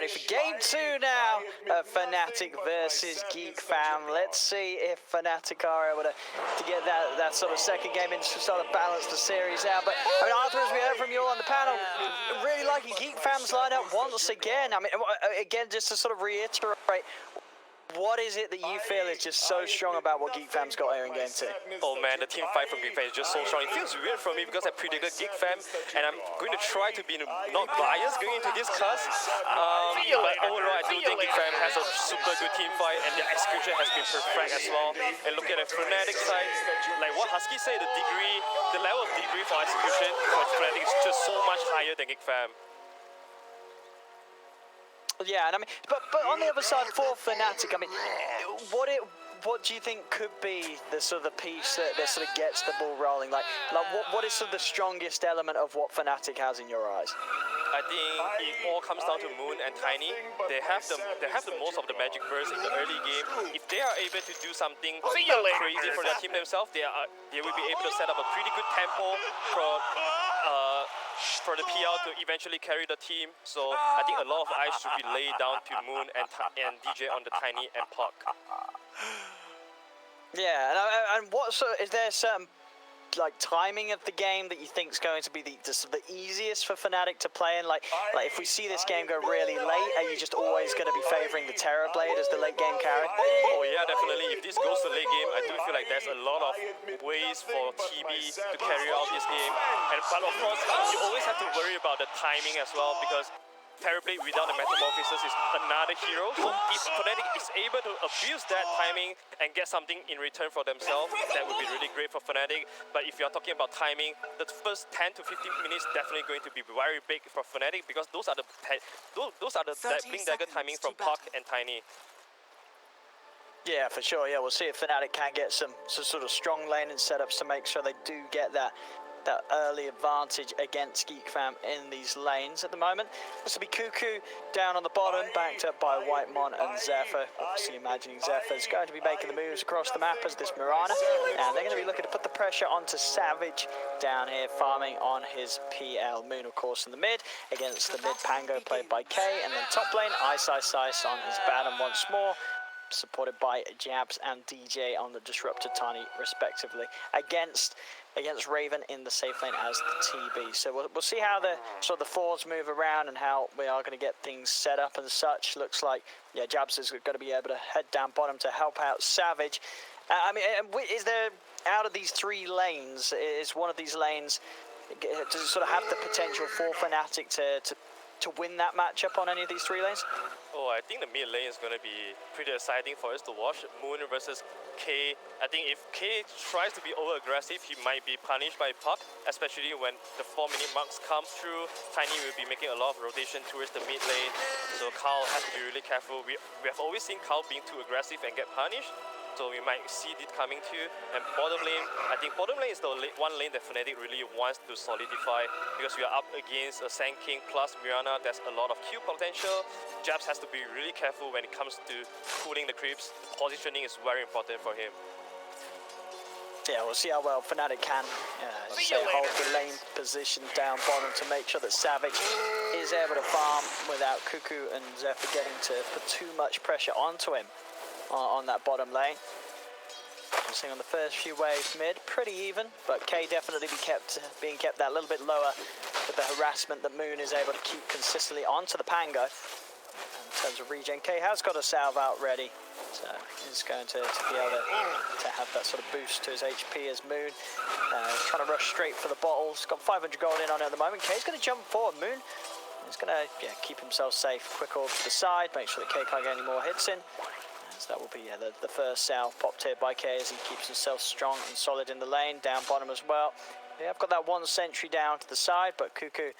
ready for game 2 now of Fnatic versus Geek Fam. Let's see if Fnatic are able to get that sort of second game in to sort of balance the series out. But I mean, Arthur, as we heard from you all on the panel, really liking Geek Fam's lineup once again. I mean, again, just to sort of reiterate, what is it that you feel is just so strong about what Geek Fam's got here in game 2? Oh man, the team fight from Geek Fam is just so strong. It feels weird for me because I predicted Geek Fam, and I'm going to try to be not biased going into this class. But overall, I do think Geek Fam has a super good team fight, and their execution has been perfect as well. And looking at the Fnatic side, like what Husky said, the level of degree for execution for Fnatic is just so much higher than Geek Fam. Yeah, and I mean, but on the other side for Fnatic, I mean, what do you think could be the sort of the piece that sort of gets the ball rolling? Like what is sort of the strongest element of what Fnatic has in your eyes? I think it all comes down to Moon and Tiny. They have the most of the magic burst in the early game. If they are able to do something crazy for their team themselves, they will be able to set up a pretty good tempo for the PL to eventually carry the team. So I think a lot of eyes should be laid down to Moon and DJ on the Tiny and Puck. Yeah, and what sort is there certain like timing of the game that you think is going to be the easiest for Fnatic to play in? Like if we see this game go really late, are you just always going to be favouring the Terror Blade as the late game carry? Oh yeah, definitely. If this goes to late game, I do feel like there's a lot of ways for TB to carry out this game. But of course, you always have to worry about the timing as well, because Terror Blade without the Metamorphosis is another hero. So if Fnatic is able to abuse that timing and get something in return for themselves, that would be really great for Fnatic. But if you're talking about timing, the first 10 to 15 minutes definitely going to be very big for Fnatic, because those are the Blink Dagger timing from Puck and Tiny. Yeah, for sure. Yeah, we'll see if Fnatic can get some sort of strong laning setups to make sure they do get that early advantage against Geek Fam in these lanes. At the moment, this will be Cuckoo down on the bottom, backed up by Whitemon and Zephyr. Obviously imagining Zephyr's going to be making the moves across the map as this Mirana, and they're going to be looking to put the pressure onto Savage down here, farming on his PL. Moon, of course, in the mid against the mid Pango played by K, and then top lane Ice on his Baron once more, supported by Jabs and DJ on the Disrupted Tiny respectively, against Raven in the safe lane as the TB. So we'll see how the sort of the forwards move around and how we are going to get things set up and such. Looks like, yeah, Jabs is going to be able to head down bottom to help out Savage. I mean, is there, out of these three lanes, is one of these lanes, does it sort of have the potential for Fnatic to win that matchup on any of these three lanes? Oh, I think the mid lane is going to be pretty exciting for us to watch. Moon versus K. I think if K tries to be over-aggressive, he might be punished by Puck, especially when the 4-minute marks come through. Tiny will be making a lot of rotation towards the mid lane, so Carl has to be really careful. We have always seen Carl being too aggressive and get punished, so we might see it coming too. And bottom lane, I think bottom lane is the one lane that Fnatic really wants to solidify, because we are up against a Sand King plus Mirana. There's a lot of Q potential. Jabs has to be really careful when it comes to cooling the creeps. Positioning is very important for him. Yeah, we'll see how well Fnatic can hold the lane position down bottom to make sure that Savage is able to farm without Cuckoo and Zephyr getting to put too much pressure onto him on that bottom lane. We're seeing on the first few waves mid, pretty even, but K definitely being kept that little bit lower with the harassment that Moon is able to keep consistently onto the Pango. In terms of regen, K has got a salve out ready, so he's going to be able to have that sort of boost to his HP as Moon trying to rush straight for the bottle. He's got 500 gold in on it at the moment. K's going to jump forward. Moon is going to keep himself safe. Quick orb to the side, make sure that K can't get any more hits in. So that will be the first salve popped here by K as he keeps himself strong and solid in the lane, down bottom as well. Yeah, I've got that one sentry down to the side, but Cuckoo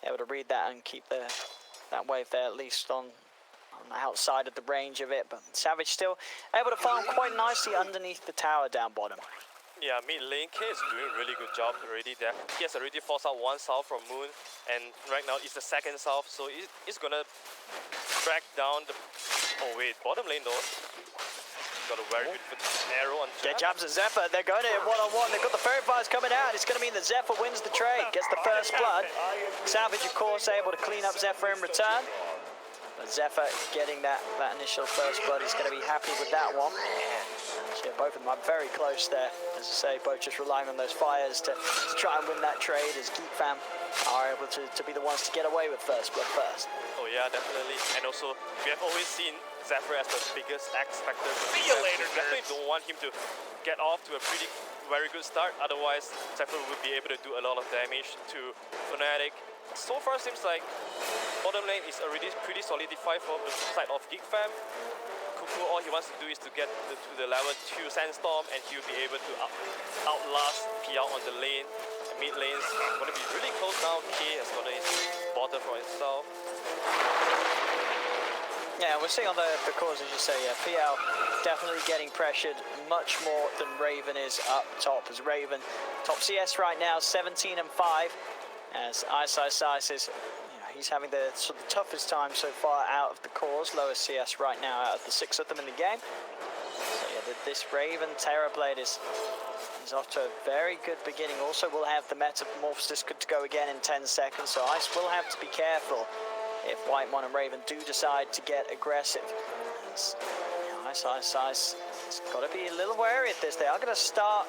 able to read that and keep that wave there at least on the outside of the range of it. But Savage still able to farm quite nicely underneath the tower down bottom. Yeah, mid lane, K is doing a really good job already there. He has already forced out one salve from Moon, and right now it's the second salve, so it's gonna track down the... Oh wait, bottom lane though. Got a very good arrow on Jabs. Yeah, Jabs and Zephyr, they're going in one-on-one. They've got the Fairy Fires coming out. It's going to mean that Zephyr wins the trade, gets the first blood. Savage, of course, able to clean up Zephyr in return. But Zephyr getting that initial first blood. He's going to be happy with that one. So yeah, both of them are very close there. As I say, both just relying on those fires to try and win that trade, as Geek Fam are able to be the ones to get away with first blood first. Oh yeah, definitely. And also, we have always seen Zephyr as the biggest X factor. See you later, definitely nerds. don't want him to get off to a very good start. Otherwise, Zephyr would be able to do a lot of damage to Fnatic. So far, seems like bottom lane is already pretty solidified from the side of Geek Fam. Cuckoo, all he wants to do is to get to the level 2 Sandstorm, and he'll be able to outlast PL on the lane. Mid lane's going to be really close now. K has got his bottom for himself. Yeah, we're seeing on the cores, as you say, yeah, PL definitely getting pressured much more than Raven is up top. As Raven, top CS right now, 17 and 5. As Ice is, he's having the sort of toughest time so far out of the cores. Lowest CS right now out of the 6 of them in the game. So yeah, this Raven Terrorblade is off to a very good beginning. Also, we'll have the Metamorphosis good to go again in 10 seconds. So Ice will have to be careful if Whitemon and Raven do decide to get aggressive. Ice, it's got to be a little wary at this. They are going to start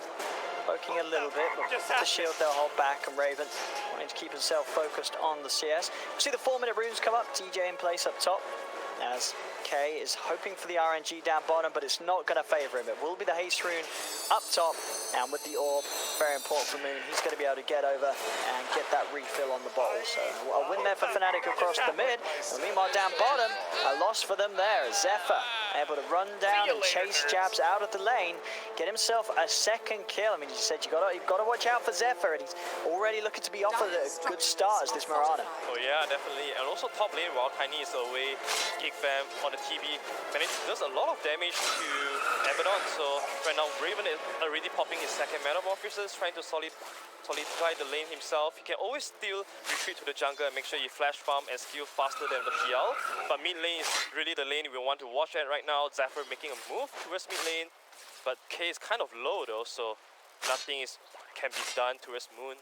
poking a little bit, but with the shield they'll hold back, and Raven wanting to keep himself focused on the CS. We'll see the 4-minute runes come up, DJ in place up top, as K is hoping for the RNG down bottom, but it's not going to favour him. It will be the haste rune up top, and with the orb, very important for Moon, he's going to be able to get over and get that refill on the bottle. So a win there for Fnatic across the mid, and meanwhile down bottom, a loss for them there. Zephyr able to run down and chase Jabs out of the lane, get himself a second kill. I mean, you said you've got to watch out for Zephyr, and he's already looking to be offered a good start as this Mirana. Oh yeah, definitely. And also top lane, while Tiny is away, Geek Fam on the TB does a lot of damage to Abaddon. So right now, Raven is already popping his second Metamorphosis, trying to solidify the lane himself. He can always still retreat to the jungle and make sure you flash farm and steal faster than the PL. But mid lane is really the lane we want to watch at right now. Zephyr making a move towards mid lane, but K is kind of low though, so nothing can be done towards Moon.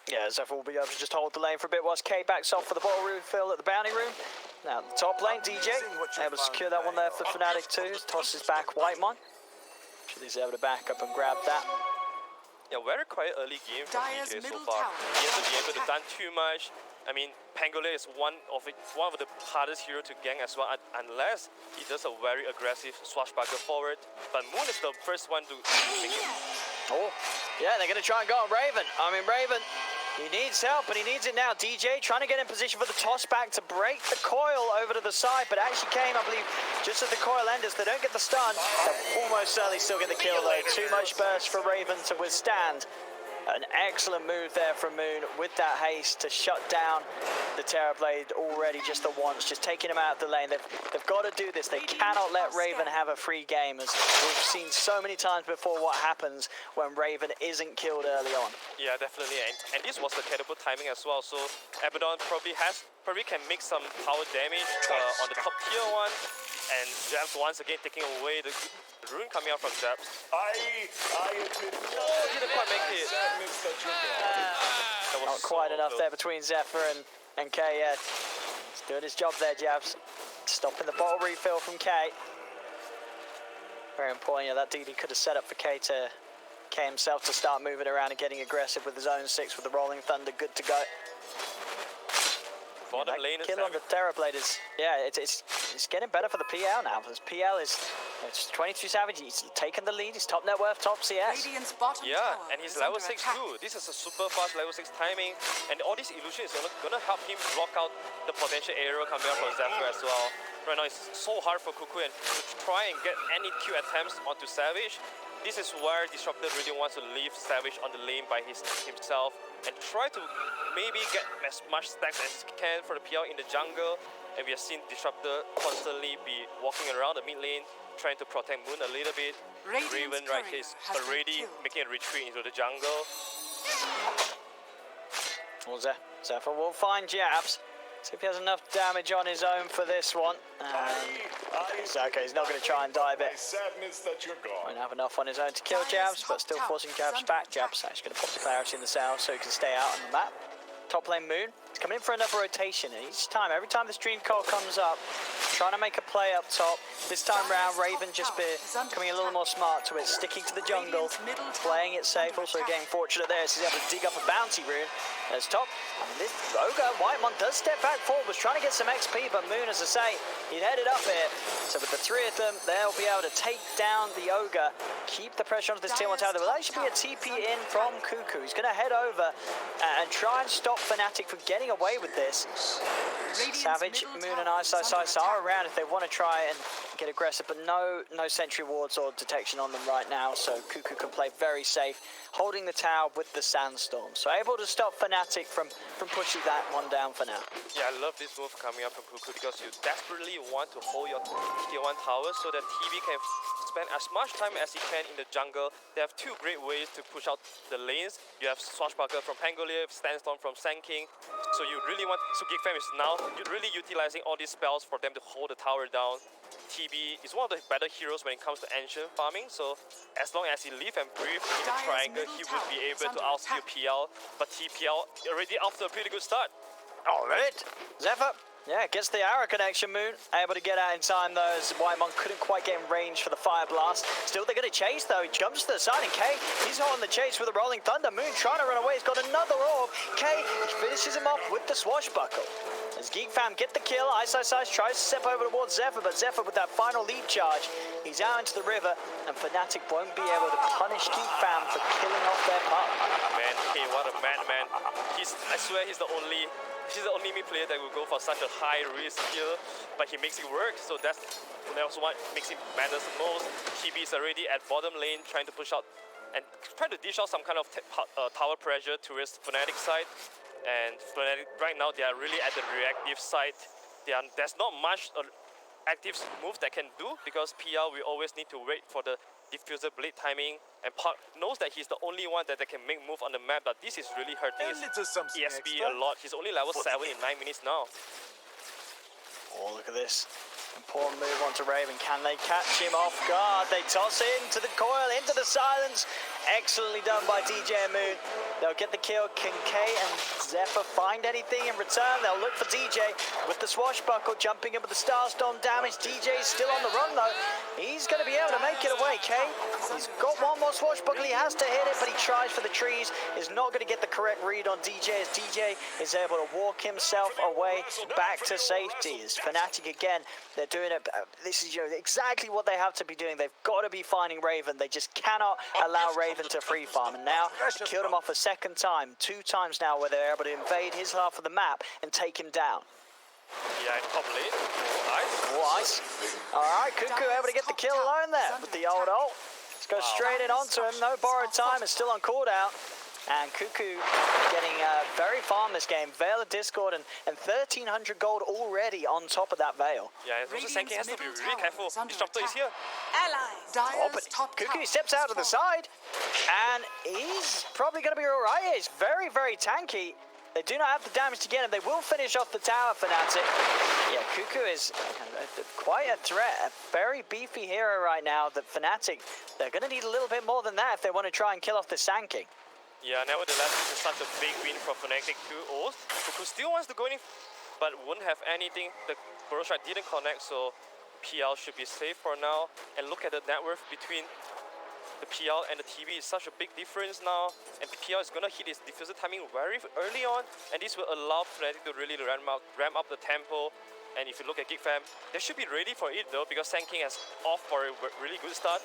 Yeah, Zephyr will be able to just hold the lane for a bit whilst K backs off for the bottle refill at the bounty room. Now, the top lane, DJ, able to secure that one there for Fnatic too. Tosses back Whitemon. He's able to back up and grab that. Yeah, very quiet early game for DJ so far. He hasn't been able to done too much. I mean, Pangolier is one of the hardest hero to gank as well, unless he does a very aggressive swashbuckler forward. But Moon is the first one to make it. Oh, yeah, they're going to try and go on Raven. I mean, Raven, he needs help, and he needs it now. DJ trying to get in position for the toss back to break the coil over to the side, but actually came, I believe, just as the coil enders. They don't get the stun. They'll almost certainly still get the kill, though. Too much burst for Raven to withstand. An excellent move there from Moon with that haste to shut down the Terrorblade already just the once, just taking him out of the lane. They've got to do this. They cannot let Raven have a free game, as we've seen so many times before what happens when Raven isn't killed early on. Yeah, definitely. And this was the catapult timing as well. So Abaddon probably can make some power damage on the top tier one. And Jabs once again taking away the rune coming out from Jabs. I admit, didn't quite make it. Not quite enough there between Zephyr and K. Yeah, he's doing his job there, Jabs. Stopping the bottle refill from K. Very important. Yeah, that DD could have set up for K himself to start moving around and getting aggressive with his own 6 with the Rolling Thunder good to go. Bottom lane kill on the Terrorblade is, yeah, it's getting better for the PL now, because PL is 22 Savage. He's taken the lead. He's top net worth, top CS. Yeah, and he's level 6 too. This is a super fast level 6 timing, and all these illusions is gonna help him block out the potential arrow coming out from Zephyr as well. Right now it's so hard for Cuckoo to try and get any Q attempts onto Savage. This is where Disruptor really wants to leave Savage on the lane by himself and try to maybe get as much stacks as he can for the PL in the jungle. And we have seen Disruptor constantly be walking around the mid lane, trying to protect Moon a little bit. Raven right here is already making a retreat into the jungle. Well, Zephyr will find Jabs. See if he has enough damage on his own for this one. So, okay, he's not going to try and dive it. Won't have enough on his own to kill Jabs, but still forcing Jabs back. Jabs actually going to pop the clarity in the south so he can stay out on the map. Top lane Moon, coming in for another rotation. And each time, every time the stream call comes up, trying to make a play up top. This time round, Raven just becoming a little more smart to it, sticking to the jungle, playing it safe. Also getting fortunate there, so he's able to dig up a bounty rune. As top, and this Ogre, Whitemon does step back forward, was trying to get some XP, but Moon, as I say, he headed up here. So with the three of them, they'll be able to take down the Ogre, keep the pressure onto this tier 1 tower. There will actually be a TP in from Cuckoo. He's going to head over and try and stop Fnatic from getting away with this. Savage, Moon and Ice are around if they want to try and get aggressive, but no sentry wards or detection on them right now, so Cuckoo can play very safe, holding the tower with the Sandstorm. So able to stop Fnatic from pushing that one down for now. Yeah, I love this move coming up from Cuckoo because you desperately want to hold your tier 1 tower so that TB can spend as much time as he can in the jungle. They have two great ways to push out the lanes. You have Swashbuckler from Pangolier, Sandstorm from Sand King. So you really want, so Geekfam is now really utilizing all these spells for them to hold the tower down. TB is one of the better heroes when it comes to ancient farming, so as long as he live and breathe in the triangle, he would be able to outskill PL, but TPL already off to a pretty good start. Alright, Zephyr, yeah, gets the arrow connection. Moon able to get out in time though, as Whitemon couldn't quite get in range for the fire blast. Still they're going to chase though, he jumps to the side and K, he's on the chase with a rolling thunder. Moon trying to run away, he's got another orb. K, he finishes him off with the swashbuckle. As Geekfam get the kill, Ice tries to step over towards Zephyr, but Zephyr with that final lead charge, he's out into the river, and Fnatic won't be able to punish Geekfam for killing off their pup. Man, K, what a madman. I swear he's the only mid player that will go for such a high risk kill, but he makes it work, so that's what makes him matters the most. TB is already at bottom lane trying to push out and trying to dish out some kind of tower pressure towards Fnatic side. And Fnatic right now they are really at the reactive side. There's not much active move that can do because PL will always need to wait for the diffuser blade timing, and Park knows that he's the only one that can make move on the map, but this is really hurting his ESP a lot. He's only level 7 in 9 minutes now. Oh, look at this. Important move onto Raven. Can they catch him off guard? They toss into the coil, into the silence. Excellently done by DJ and Moon. They'll get the kill. Can K and Zephyr find anything in return? They'll look for DJ with the swashbuckle, jumping in with the Starstorm damage. DJ's still on the run though. He's going to be able to make it away. K, he's got one more swashbuckle. He has to hit it, but he tries for the trees. Is not going to get the correct read on DJ, as DJ is able to walk himself away back to safety. As Fnatic again, they're doing it. This is exactly what they have to be doing. They've got to be finding Raven. They just cannot allow Raven to free farm. And now they killed him off a second time, 2 times now, where they're able to invade his half of the map and take him down. Yeah, in top lane. Nice. Nice. Alright, Cuckoo able to get the kill alone there with the old ult. Let's go straight in onto him. No borrowed time, it's still on cooldown. And Cuckoo getting very far in this game. Veil of Discord and 1,300 gold already on top of that Veil. Yeah, and also Sand King has to be really careful. Disruptor is here. Oh, but Cuckoo steps out to the side, and he's probably going to be alright. He's very, very tanky. They do not have the damage to get him. They will finish off the tower, Fnatic. Yeah, Cuckoo is quite a threat. A very beefy hero right now that Fnatic, they're going to need a little bit more than that if they want to try and kill off the Sand King. Yeah, nevertheless, this is such a big win for Fnatic 2-0. Cuckoo still wants to go in, but wouldn't have anything. The Burrow Strike didn't connect, so PL should be safe for now. And look at the net worth between the PL and the TV is such a big difference now. And PL is going to hit his diffuser timing very early on, and this will allow Fnatic to really ramp up the tempo. And if you look at Geekfam, they should be ready for it though, because Sand King has off for a really good start.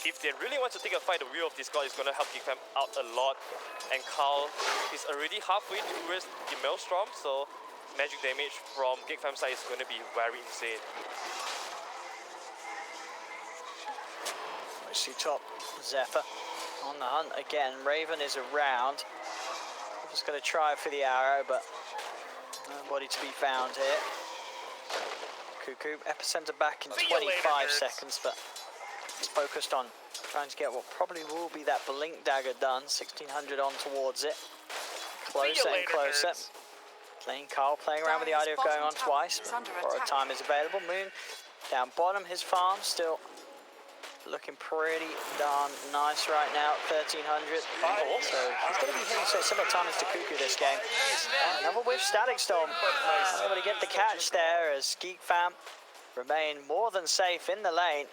If they really want to take a fight, the Wheel of Discord is going to help Geekfam out a lot. And Carl is already halfway towards the Maelstrom, so magic damage from Geekfam's side is going to be very insane. We see top Zephyr on the hunt again. Raven is around. I'm just going to try for the arrow, but nobody to be found here. Cuckoo, epicenter back in 25 seconds, but it's focused on trying to get what probably will be that blink dagger done. 1600 on towards it. Closer and closer. Playing Carl, playing around with the idea of going on twice. Borrowed time is available. Moon down bottom, his farm still looking pretty darn nice right now, 1300. So he's going to be hitting so similar timings to Cuckoo this game. Another whiff Static Storm. Able to get the catch there as Geek Fam remain more than safe in the lane.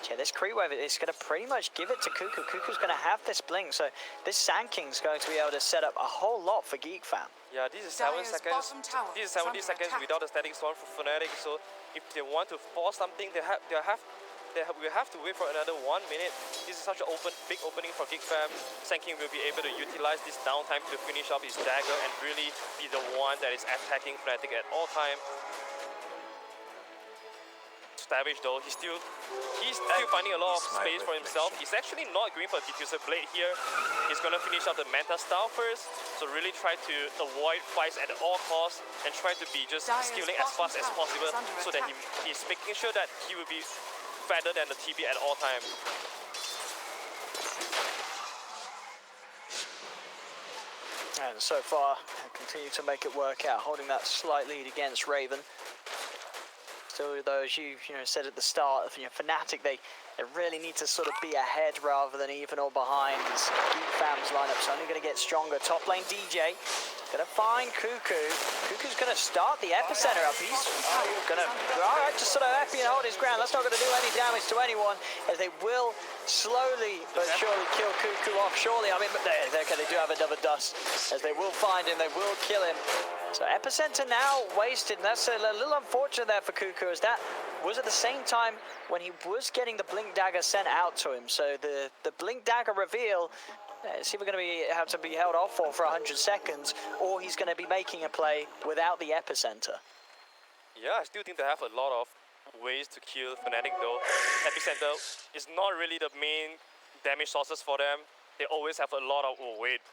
Yeah, this creep wave is going to pretty much give it to Cuckoo. Cuckoo's going to have this blink, so this Sand King's going to be able to set up a whole lot for Geek Fam. Yeah, this is 7 seconds. This is 70 seconds without a static storm for Fnatic. So if they want to force something, we have to wait for another 1 minute. This is such an big opening for Geek Fam. Sand King will be able to utilize this downtime to finish off his dagger and really be the one that is attacking Fnatic at all time. Savage though, he's still finding a lot of space for himself. He's actually not going for a diffuser blade here. He's gonna finish out the meta style first, so really try to avoid fights at all costs and try to be just stealing as fast as possible so that he's making sure that he will be fatter than the TB at all time. And so far, continue to make it work out, holding that slight lead against Raven. Still, though, as you said at the start, Fnatic, they really need to sort of be ahead rather than even or behind. As Geek Fam's lineup's only going to get stronger. Top lane DJ going to find Cuckoo. Cuckoo's going to start the epicenter up. He's going to just sort of FP and hold his ground. That's not going to do any damage to anyone, as they will slowly but surely kill Cuckoo off. Surely, I mean, they do have another dust, as they will find him. They will kill him. So epicenter now wasted, and that's a little unfortunate there for Cuckoo, as that was at the same time when he was getting the Blink Dagger sent out to him. So the Blink Dagger reveal, see if we're going to have to be held off for 100 seconds, or he's going to be making a play without the epicenter. Yeah, I still think they have a lot of ways to kill Fnatic though. Epicenter is not really the main damage sources for them. They always have a lot of,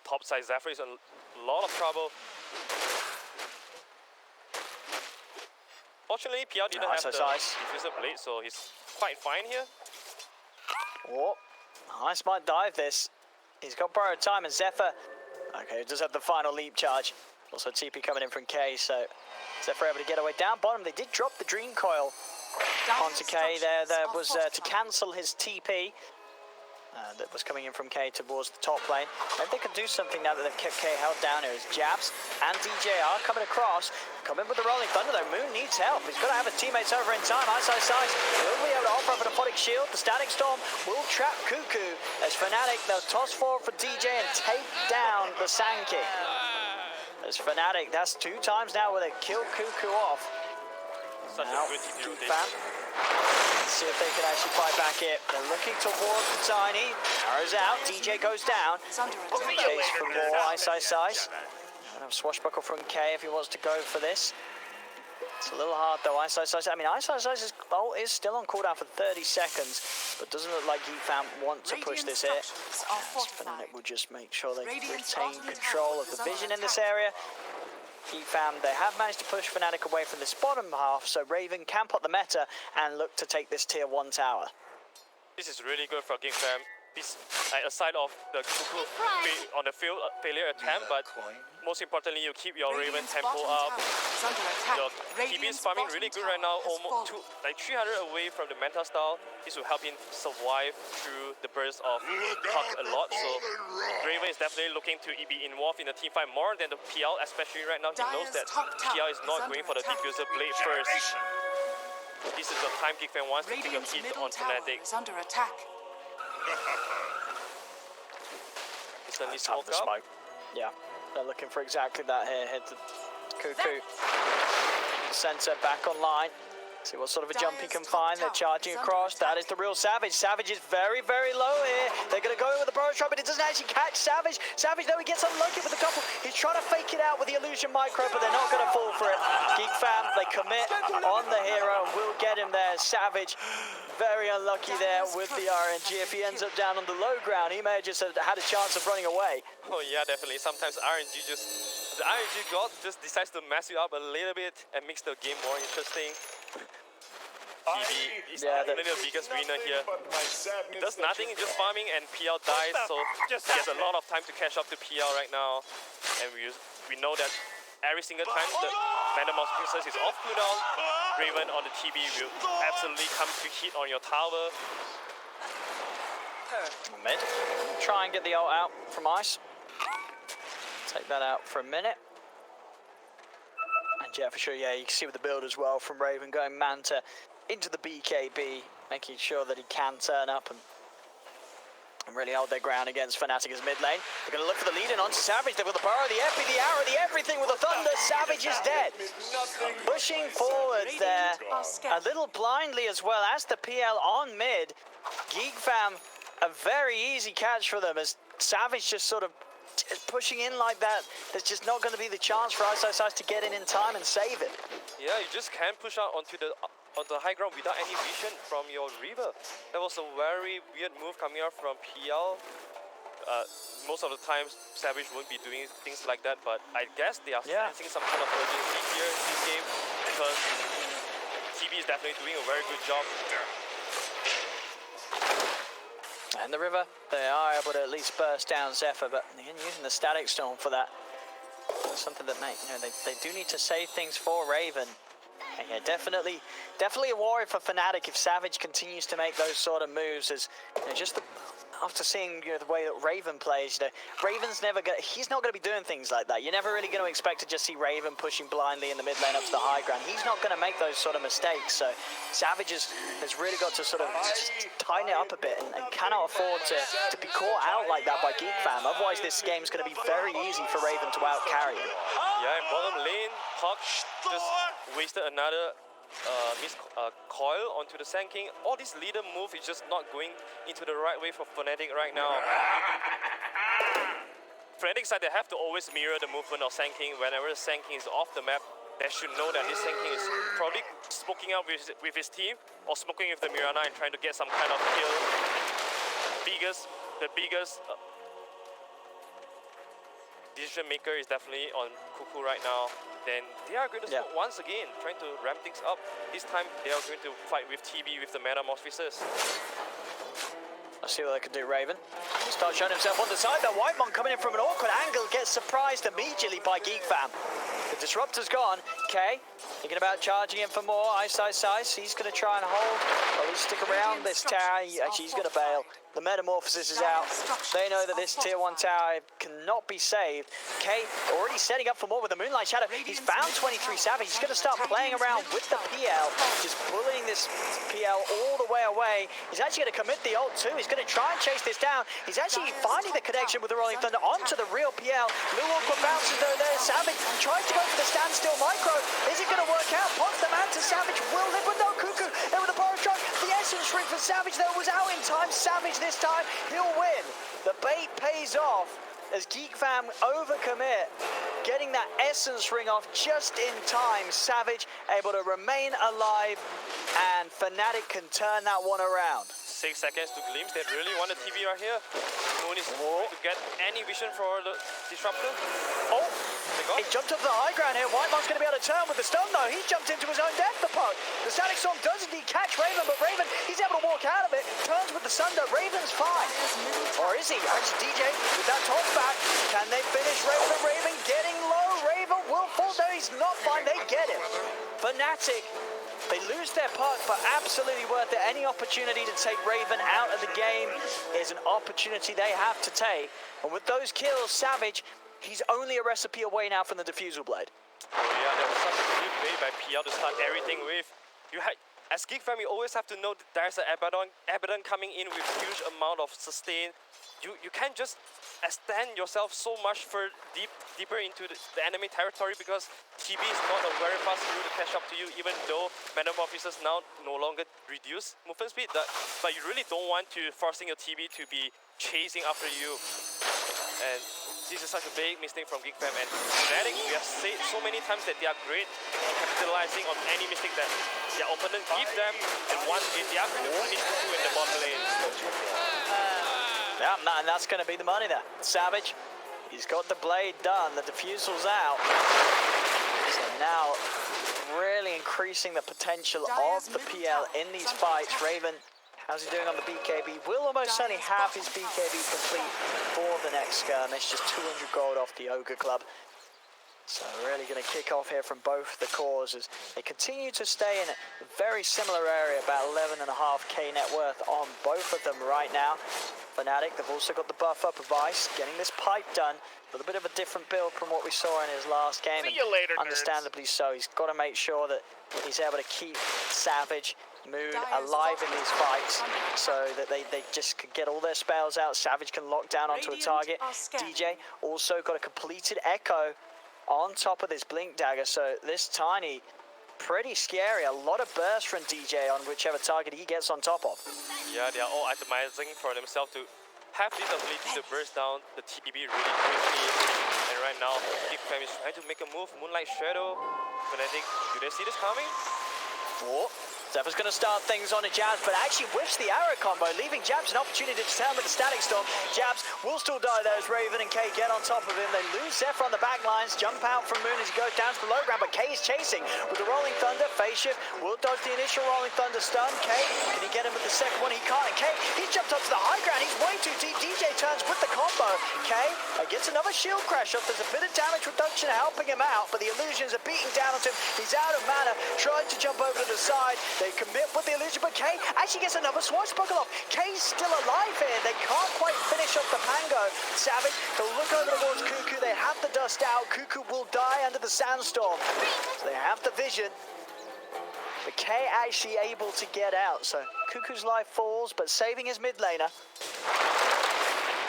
topside Zephyr is a lot of trouble. Fortunately, PR didn't have the diffuser blade, so he's quite fine here. Oh, Ice might dive this. He's got borrowed time, and Zephyr, okay, does have the final leap charge. Also TP coming in from K, so Zephyr able to get away down bottom. They did drop the Dream Coil onto K there. That was to cancel his TP. That was coming in from K towards the top lane. Maybe they could do something now that they've kept K held down here. As Jabs and DJ are coming across. Come in with the Rolling Thunder though. Moon needs help. He's got to have his teammates over in time. Ice will be able to offer up an Aphotic Shield. The Static Storm will trap Cuckoo. As Fnatic, they'll toss forward for DJ and take down the Sand King. As Fnatic, that's 2 times now where they kill Cuckoo off. Such a good Geek Fam. Let's see if they can actually fight back here. They're looking towards the Tiny. Arrows out. DJ goes down. Chase for more. Ice. And a swashbuckle from K if he wants to go for this. It's a little hard though. Ice. I mean, Ice is still on cooldown for 30 seconds, but doesn't look like Geek Fam want to push this here. Fnatic will just make sure they retain control of the vision in this area. Geek Fam, they have managed to push Fnatic away from this bottom half, so Raven can pot the meta and look to take this tier 1 tower. This is really good for Geek Fam. This, aside of the Cuckoo on the field failure attempt, but most importantly, you keep your Raven tempo up. Your TB is farming really good right now, almost 300 away from the meta style. This will help him survive through the burst of Puck a lot. So Raven is definitely looking to be involved in the team fight more than the PL, especially right now. He knows that PL is not going for the diffuser blade first. This is the time Geek Fam wants to take a hit on Fnatic. Smoke up. Yeah, they're looking for exactly that here. Head to Cuckoo. Center back online. See what sort of a jump he can find. They're charging across. That is the real Savage. Savage is very, very low here. They're going to go in with the Burrow Shot, but it doesn't actually catch Savage. Savage, though, he gets unlucky with the couple. He's trying to fake it out with the Illusion Micro, but they're not going to fall for it. Geek Fam, they commit on the hero and will get him there. Savage, very unlucky there with the RNG. If he ends up down on the low ground, he may have just had a chance of running away. Oh yeah, definitely. Sometimes the RNG god just decides to mess you up a little bit and makes the game more interesting. TB is definitely the biggest winner here. He does nothing, just farming, and PL dies, so he has a lot of time to catch up to PL right now. And we know that every single time the Venomous Princess is off cooldown, Raven on the TB will absolutely come to hit on your tower. Mid. Try and get the ult out from Ice. Take that out for a minute. And yeah, for sure, yeah, you can see with the build as well from Raven going Manta into the BKB, making sure that he can turn up and really hold their ground against Fnatic as mid lane. They're going to look for the lead in onto Savage. They've got the burrow, the epi, the arrow, the everything with the thunder. Savage is dead. Pushing forward there a little blindly as well as the PL on mid. Geek Fam, a very easy catch for them as Savage just sort of pushing in like that. There's just not going to be the chance for Ice to get in time and save it. Yeah, you just can't push out onto the high ground without any vision from your Reaver. That was a very weird move coming out from PL. Most of the times, Savage won't be doing things like that, but I guess they are sensing some kind of urgency here in this game because TB is definitely doing a very good job. And the River, they are able to at least burst down Zephyr, but again, using the Static Storm for that. Something that they do need to save things for Raven. And yeah, definitely a worry for Fnatic if Savage continues to make those sort of moves. As just after seeing the way that Raven plays, Raven's he's not going to be doing things like that. You're never really going to expect to just see Raven pushing blindly in the mid lane up to the high ground. He's not going to make those sort of mistakes. So Savage has really got to sort of just tighten it up a bit and cannot afford to be caught out like that by Geek Fam. Otherwise, this game's going to be very easy for Raven to out carry him. Yeah, in bottom lane, Puck just wasted another coil onto the Sand King. All this leader move is just not going into the right way for Fnatic right now. Fnatic side, they have to always mirror the movement of Sand King. Whenever the Sand King is off the map, they should know that this Sand King is probably smoking out with his team or smoking with the Mirana and trying to get some kind of kill. The biggest decision maker is definitely on Cuckoo right now. Then they are going to smoke once again, trying to ramp things up. This time they are going to fight with TB with the Metamorphosis. Let's see what they can do, Raven. He starts showing himself on the side. That Whitemon coming in from an awkward angle gets surprised immediately by Geek Fam. The Disruptor's gone. Okay, thinking about charging in for more. Ice. He's going to try and hold, or at least stick around this tower. Actually, he's going to bail. The Metamorphosis is out. They know that this tier 1 tower cannot be saved. Okay, already setting up for more with the Moonlight Shadow. He's found 23 Savage. He's going to start playing around with the PL, just bullying this PL all the way away. He's actually going to commit the ult too. He's going to try and chase this down. He's actually finding the connection with the Rolling Thunder onto the real PL. Blue Aqua bounces though there. Savage tries to go for the standstill micro. Is it going to work out? Pops the man to Savage. Will live with no Cuckoo. There with the Power Strike. The Essence Shrink for Savage though was out in time. Savage this time, he'll win. The bait pays off as Geek Fam overcommit, getting that Essence Ring off just in time. Savage able to remain alive, and Fnatic can turn that one around. 6 seconds to glimpse. They really want a TV right here. Moon is to get any vision for the Disruptor. Oh, he jumped up to the high ground here. Whitemon's going to be able to turn with the stun though. He's jumped into his own death, the Puck. The Static Storm does indeed catch Raven, but Raven, he's able to walk out of it. Turns with the Sunder. Raven's fine. Or is he? Actually, DJ with that top back. Can they finish Raven? Raven getting low. Raven will fall. No, he's not fine. They get him. Fnatic, they lose their puck, but absolutely worth it. Any opportunity to take Raven out of the game is an opportunity they have to take. And with those kills, Savage, he's only a recipe away now from the Diffusal Blade. Oh yeah, there was such a good way by PL to start everything with. As Geek Fam, you always have to know that there's an Abaddon coming in with huge amount of sustain. You can't just extend yourself so much deeper into the enemy territory because TB is not a very fast hero to catch up to you, even though Metamorphosis now no longer reduce movement speed. But you really don't want to forcing your TB to be chasing after you. And this is such a big mistake from Geek Fam. And Fnatic, we have said so many times that they are great at capitalizing on any mistake that their opponent give them. And once they are going to finish Cuckoo in the bottom lane. Yeah, and that's going to be the money there. Savage, he's got the blade done. The Diffusal's out. So now, really increasing the potential of the PL in these fights. Raven, how's he doing on the BKB? Will almost certainly have his BKB complete for the next skirmish. Just 200 gold off the Ogre Club. So really going to kick off here from both the cores as they continue to stay in a very similar area, about 11.5k net worth on both of them right now. Fnatic, they've also got the buff up of Ice, getting this pipe done. A little bit of a different build from what we saw in his last game. See you later, understandably so. He's got to make sure that he's able to keep Savage, Moon alive in these fights so that they just can get all their spells out. Savage can lock down onto a target. DJ also got a completed Echo on top of this Blink Dagger, so this Tiny, pretty scary. A lot of burst from DJ on whichever target he gets on top of. Yeah, they are all itemizing for themselves to have this ability to burst down the TB really quickly. And right now, GeekFam is trying to make a move. Moonlight Shadow, Fnatic, do they see this coming? Oh, Zephyr's going to start things on a Jabs, but actually whiffs the arrow combo, leaving Jabs an opportunity to tell him with the Static Storm. Jabs will still die though as Raven and Kay get on top of him. They lose Zephyr on the back lines, jump out from Moon as he goes down to the low ground, but Kay is chasing with the Rolling Thunder. Phase shift will dodge the initial Rolling Thunder stun. Kay, can he get him with the second one? He can't. And Kay, he's jumped up to the high ground. He's way too deep. DJ turns with the combo. Kay gets another shield crash off. There's a bit of damage reduction helping him out, but the illusions are beating down onto him. He's out of mana, tries to jump over to the side. They commit with the illusion, but Kay actually gets another swashbuckle off. Kay's still alive here. They can't quite finish off the Pango. Savage, they'll look over towards Cuckoo. They have the dust out. Cuckoo will die under the sandstorm. So they have the vision. But Kay actually able to get out. So Cuckoo's life falls, but saving his mid laner.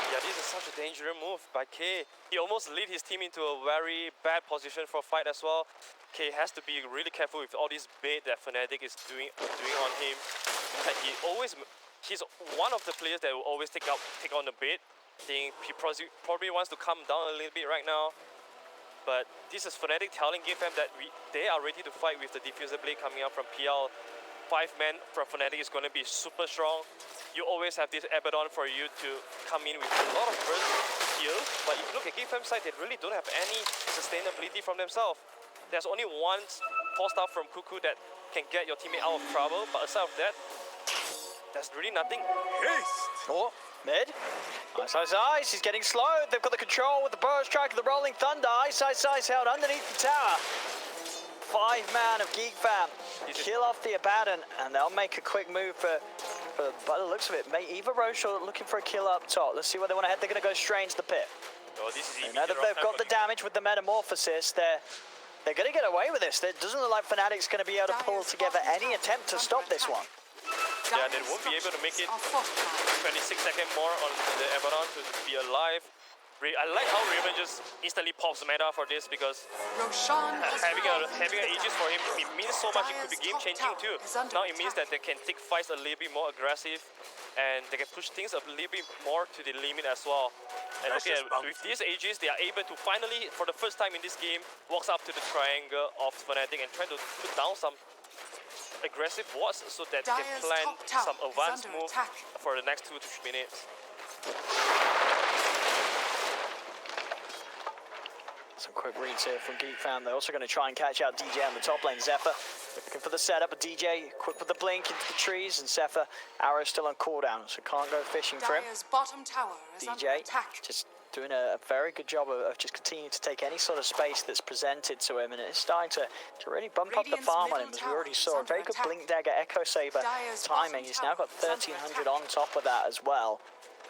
Yeah, this is such a dangerous move by Kay. He almost lead his team into a very bad position for a fight as well. Kay has to be really careful with all this bait that Fnatic is doing on him. And he's one of the players that will always take on the bait. I think he probably wants to calm down a little bit right now. But this is Fnatic telling GameFam that they are ready to fight with the Diffuser Blade coming out from PL. 5-man from Fnatic is going to be super strong. You always have this Abaddon for you to come in with a lot of burst heal. But if you look at GameFam's side, they really don't have any sustainability from themselves. There's only one 4-star from Cuckoo that can get your teammate out of trouble. But aside of that, there's really nothing. Oh, mid. Ice, he's getting slowed. They've got the control with the Burrow Strike of the Rolling Thunder. Ice held underneath the tower. 5-man of GeekFam. Kill off the Abaddon, and they'll make a quick move by the looks of it. Eva Rochelle looking for a kill up top. Let's see where they want to head. They're going to go strange the pit. Oh, this is they know that they've got the damage with the Metamorphosis. They're going to get away with this. It doesn't look like Fnatic's going to be able to pull together any attempt to stop this one. Yeah, they won't be able to make it 26 seconds more on the Abaddon to be alive. I like how Raven just instantly pops meta for this because having an Aegis for him, it means so much. It could be game changing too. Now it means that they can take fights a little bit more aggressive and they can push things a little bit more to the limit as well. And okay, with these Aegis, they are able to finally, for the first time in this game, walks up to the triangle of Fnatic and try to put down some aggressive wards so that they can plan some advanced move for the next 2 to 3 minutes. Some quick reads here from GeekFam. They're also going to try and catch out DJ on the top lane. Zephyr looking for the setup, but DJ quick with the blink into the trees, and Zephyr arrow still on cooldown, so can't go fishing for him. Bottom tower is DJ just doing a very good job of just continuing to take any sort of space that's presented to him, and it's starting to really bump up the farm on him, as we already saw. A very good Blink Dagger Echo Saber timing. He's now got 1300 on top of that as well.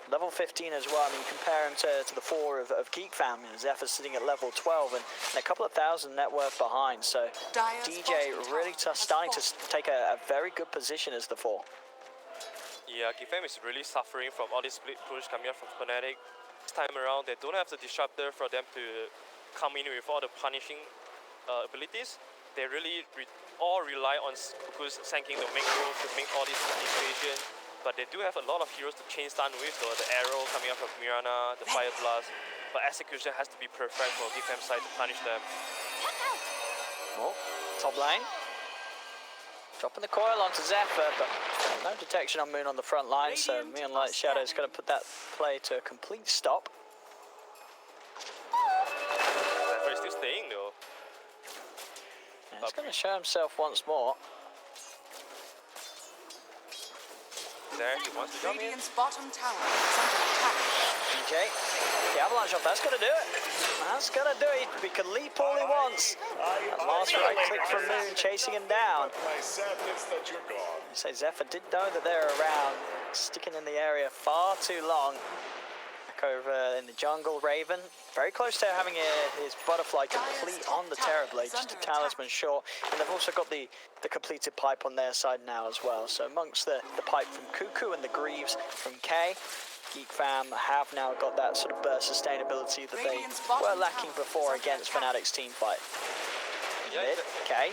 Level 15 as well. I mean, compare him to the 4 of GeekFam. Zephyr's sitting at level 12 and a couple of thousand net worth behind. So DJ really starting to take a very good position as the 4. Yeah, GeekFam is really suffering from all this split push coming out from Fnatic. This time around, they don't have the disruptor for them to come in with all the punishing abilities. They really all rely on Cuckoo's sanking the main move to make all these equations. But they do have a lot of heroes to chain stun with, though. The arrow coming out from Mirana, the fire blast. But execution has to be perfect for GeekFam's side to punish them. Oh, top lane. Dropping the coil onto Zephyr, but no detection on Moon on the front line, so Moonlight Shadow is going to put that play to a complete stop. Zephyr is still staying, though. Yeah, he's going to show himself once more. there. He wants to jump in. Radiant's bottom tower is under attack. DJ, the avalanche off, that's gonna do it. That's gonna do it. We can leap all he wants. That last right click from Moon chasing him down. My sadness that you're gone. You say Zephyr did know that they're around, sticking in the area far too long. Back over in the jungle, Raven, very close to having his butterfly complete on the Terrorblade, just a talisman short. And they've also got the completed pipe on their side now as well. So amongst the pipe from Cuckoo and the Greaves from K, Geek Fam have now got that sort of burst sustainability that they were lacking before against Fnatic's team fight. Yeah, Mid, K.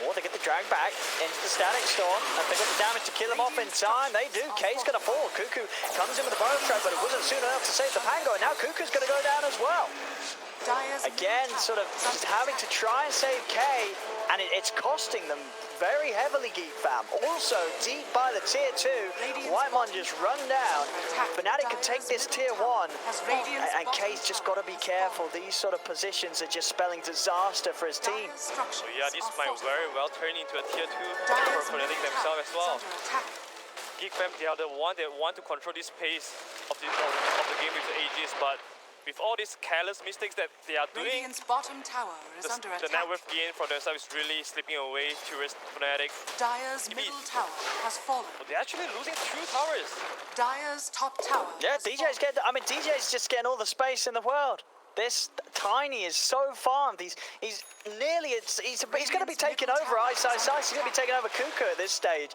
Oh, they get the drag back into the Static Storm. And they got the damage to kill him off in time. They do. K's going to fall. Cuckoo comes in with a bonus strike, but it wasn't soon enough to save the Pango. And now Cuckoo's going to go down as well. Again, sort of just having to try and save K, and it's costing them very heavily, Geek Fam. Also, deep by the tier 2, Whitemon just run down. Fnatic can take this tier 1, and K's just got to be careful. These sort of positions are just spelling disaster for his team. So yeah, this might very well turn into a tier 2 for Fnatic themselves as well. Geek Fam, they are the one that want to control this pace of the game with the Aegis, but with all these careless mistakes that they are doing, bottom tower is under the attack. net worth gain for themselves is really slipping away towards Fnatic. Dire's middle tower has fallen. But they're actually losing 2 towers. Dire's top tower. Yeah, DJ's just getting all the space in the world. This Tiny is so farmed. He's nearly. He's going to be taking over Ice. He's going to be taking over Cuckoo at this stage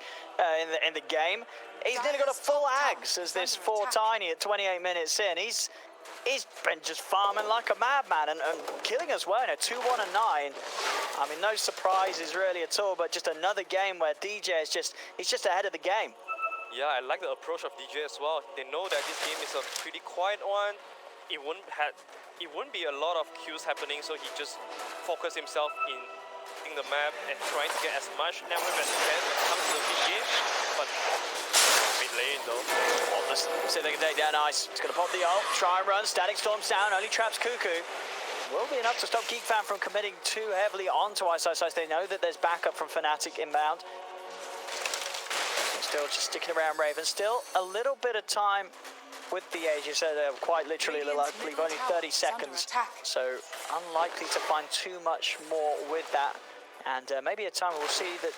in the game. He's nearly got a full Ags as this 4 Tiny at 28 minutes in. He's been just farming like a madman and killing as well. 2-1 and 9. I mean, no surprises really at all, but just another game where DJ is he's just ahead of the game. Yeah, I like the approach of DJ as well. They know that this game is a pretty quiet one. It wouldn't be a lot of kills happening, so he just focused himself in the map and trying to get as much network as he can when it comes to the mid game. But mid lane though. See if they can take down Ice. It's going to pop the ult, try and run, Static Storm's down, only traps Cuckoo. Will be enough to stop Geek Fam from committing too heavily onto Ice. They know that there's backup from Fnatic inbound. Still just sticking around Raven. Still a little bit of time with the Aegis. Quite literally, I believe only 30 seconds. So unlikely to find too much more with that. And maybe a time we'll see that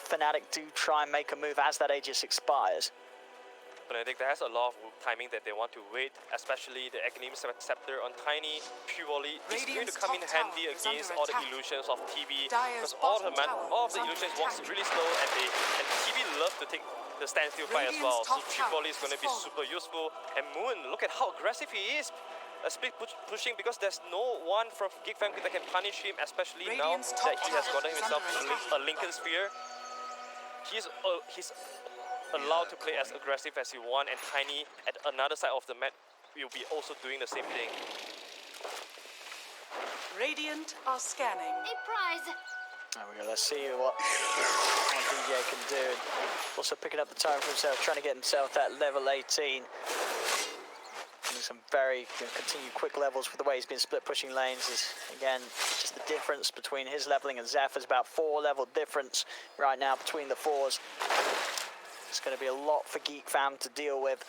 Fnatic do try and make a move as that Aegis expires. But I think there has a lot of timing that they want to wait, especially the Aghanim Scepter on Tiny. Purely, it's going to come in handy against all the illusions of TB, because all of the illusions works really slow, and TB love to take the standstill fight as well. So Tripoli is going to be super useful. And Moon, look at how aggressive he is. A split pushing, because there's no one from Geek Fam that can punish him, especially now that he has gotten himself a Lincoln Sphere. He's allowed to play as aggressive as he wants, and Tiny at another side of the map will be also doing the same thing. Radiant are scanning. A prize. There we go. Let's see what DJ can do. Also picking up the time for himself, trying to get himself at level 18. Doing some very continued quick levels with the way he's been split pushing lanes. Is again just the difference between his leveling and Zephyr's about 4 level difference right now between the 4s. It's going to be a lot for Geek Fam to deal with,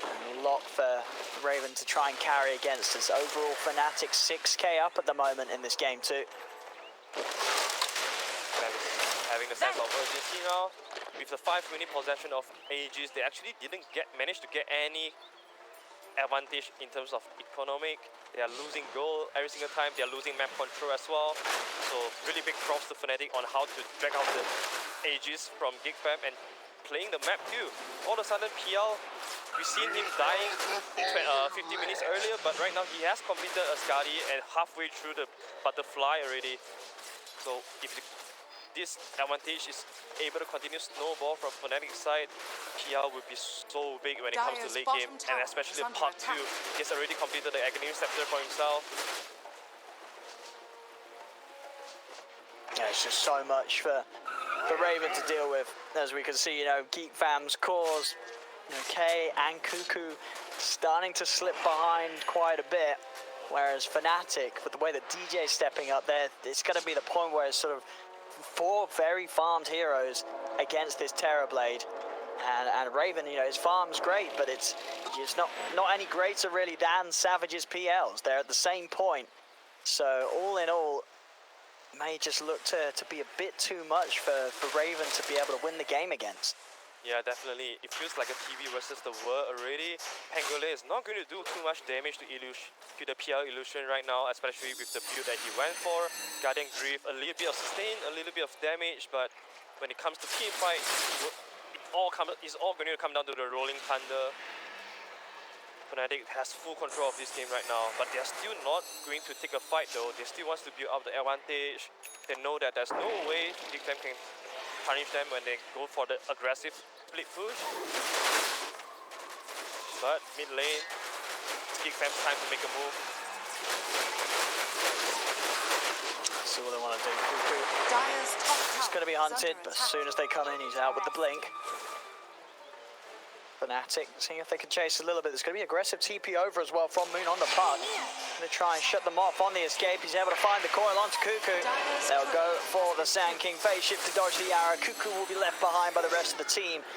and a lot for Raven to try and carry against us. Overall, Fnatic 6k up at the moment in this game too. Having a sense of urgency now. With the 5-minute possession of Aegis, they actually didn't manage to get any advantage in terms of economic. They are losing goal every single time. They are losing map control as well. So really big props to Fnatic on how to drag out the Aegis from Geek Fam and playing the map too. All of a sudden PL, we've seen him dying 50 minutes earlier, but right now he has completed a Skadi and halfway through the butterfly already. So if this advantage is able to continue snowball from Fnatic's side, PL would be so big when it comes to late game, and especially the part 2. He's already completed the Aghanim Scepter for himself. Yeah, it's just so much for Raven to deal with. As we can see, Geek Fam's cores, K and Cuckoo starting to slip behind quite a bit, whereas Fnatic, with the way that DJ's stepping up there, it's going to be the point where it's sort of 4 very farmed heroes against this Terrorblade. And Raven, you know, his farm's great, but it's just not any greater really than Savage's PLs. They're at the same point. So all in all, may just look to be a bit too much for Raven to be able to win the game against. Yeah, definitely. It feels like a TV versus the world already. Pangolin is not going to do too much damage to the PL Illusion right now, especially with the build that he went for. Guardian Grief, a little bit of sustain, a little bit of damage, but when it comes to team fight, it's all going to come down to the Rolling Thunder. Fnatic has full control of this game right now, but they're still not going to take a fight though. They still want to build up the advantage. They know that there's no way Geekfam can punish them when they go for the aggressive split push. But mid lane, it's Geekfam's time to make a move. See what they want to do. Cuckoo. Dire's top tower He's going to be is hunted, under but as attack. soon as they come in, he's out with the blink. Fnatic, seeing if they can chase a little bit. There's going to be aggressive TP over as well from Moon on the puck. Going to try and shut them off on the escape. He's able to find the coil onto Cuckoo. They'll go for the Sand King. Phase shift to dodge the arrow. Cuckoo will be left behind by the rest of the team.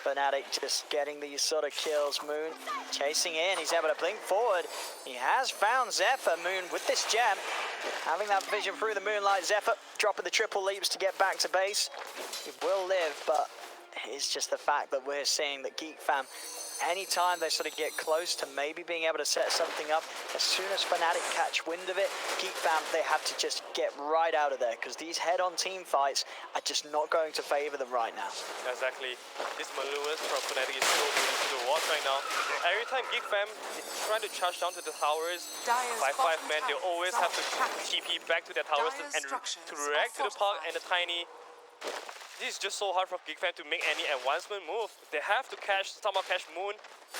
Fnatic just getting these sort of kills. Moon chasing in. He's able to blink forward. He has found Zephyr. Moon with this gem. Having that vision through the moonlight. Zephyr dropping the triple leaps to get back to base. He will live, but it's just the fact that we're seeing that Geekfam, anytime they sort of get close to maybe being able to set something up, as soon as Fnatic catch wind of it, Geekfam, they have to just get right out of there, because these head-on team fights are just not going to favor them right now. Exactly. This maneuvers from Fnatic is so beautiful to watch right now. Every time Geekfam try to charge down to the towers, Dire's 5-5 men, they bottom always tower have to is under attack. TP back to their towers Dire's and structures to are react to the puck fortified. and the Tiny. This is just so hard for Geekfam to make any advancement move. They have to somehow catch Moon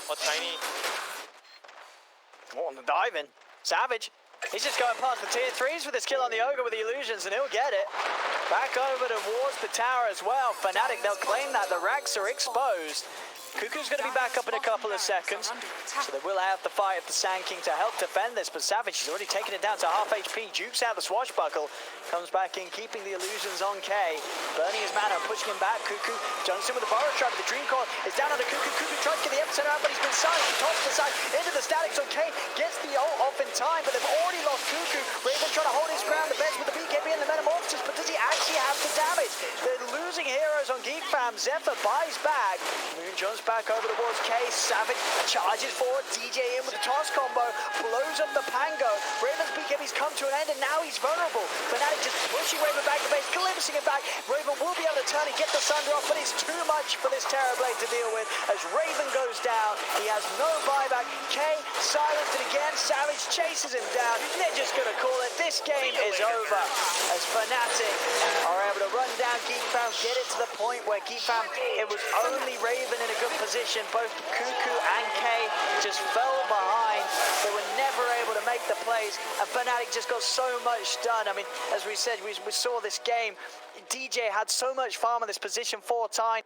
or Tiny. Oh, on the dive in. Savage. He's just going past the tier 3s with his kill on the Ogre with the illusions, and he'll get it. Back over towards the tower as well. Fnatic, they'll claim that. The racks are exposed. Cuckoo's going to be back up in a couple of seconds, so they will have to fight the Sand King to help defend this, but Savage has already taken it down to half HP, jukes out the swashbuckle, comes back in, keeping the illusions on K, burning his mana, pushing him back. Cuckoo jumps in with the Burrow Strike, but the Dream Coil is down under Cuckoo. Cuckoo tries to get the epicenter out, but he's been silenced. He tosses the side into the statics on K, gets the ult off in time, but they've already lost Cuckoo. Raven trying to hold his ground the best with the BKB and the Metamorphosis, but does he actually have the damage? They're losing heroes on Geekfam. Zephyr buys back. Moon jumps back over towards K. Savage charges forward. DJ in with the toss combo. Blows up the Pango. Raven's BKB's come to an end, and now he's vulnerable. Fnatic just pushing Raven back to base, glimpsing it back. Raven will be able to turn and get the Sunder off, but it's too much for this Terrorblade to deal with as Raven goes down. He has no buyback. K silenced it again. Savage chases him down. They're just going to call it. This game is over as Fnatic are able to run down Geekfam, get it to the point where Geekfam, it was only Raven in a good position. Both Cuckoo and K just fell behind. They were never able to make the plays, and Fnatic just got so much done. I mean, as we said, we saw this game. DJ had so much farm in this position 4 times.